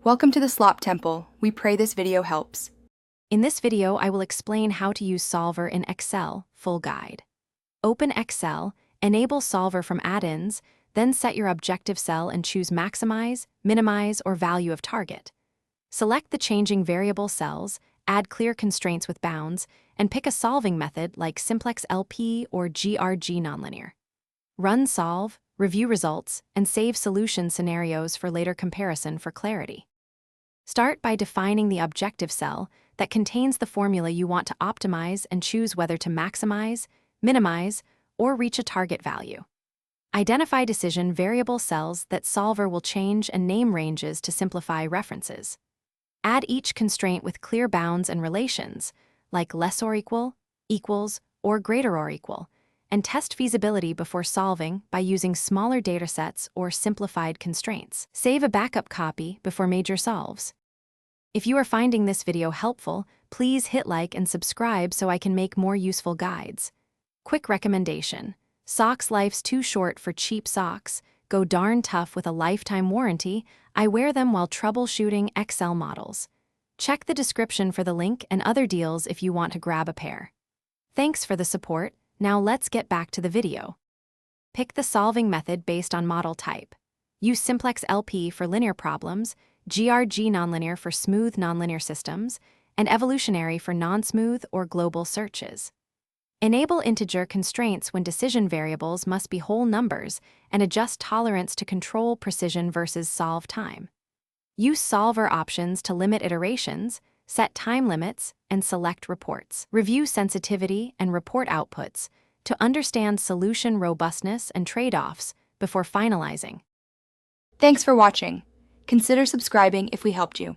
Welcome to the Slop Temple. We pray this video helps. In this video, I will explain how to use Solver in Excel, full guide. Open Excel, enable Solver from add-ins, then set your objective cell and choose Maximize, Minimize, or Value of Target. Select the changing variable cells, add clear constraints with bounds, and pick a solving method like Simplex LP or GRG nonlinear. Run solve, review results, and save solution scenarios for later comparison for clarity. Start by defining the objective cell that contains the formula you want to optimize and choose whether to maximize, minimize, or reach a target value. Identify decision variable cells that Solver will change and name ranges to simplify references. Add each constraint with clear bounds and relations, like less or equal, equals, or greater or equal, and test feasibility before solving by using smaller datasets or simplified constraints. Save a backup copy before major solves. If you are finding this video helpful, please hit like and subscribe so I can make more useful guides. Quick recommendation: socks life's too short for cheap socks. Go darn tough with a lifetime warranty. I wear them while troubleshooting Excel models. Check the description for the link and other deals if you want to grab a pair. Thanks for the support. Now let's get back to the video. Pick the solving method based on model type. Use Simplex LP for linear problems, GRG nonlinear for smooth nonlinear systems, and evolutionary for non-smooth or global searches. Enable integer constraints when decision variables must be whole numbers and adjust tolerance to control precision versus solve time. Use solver options to limit iterations, set time limits, and select reports. Review sensitivity and report outputs to understand solution robustness and trade-offs before finalizing. Thanks for watching. Consider subscribing if we helped you.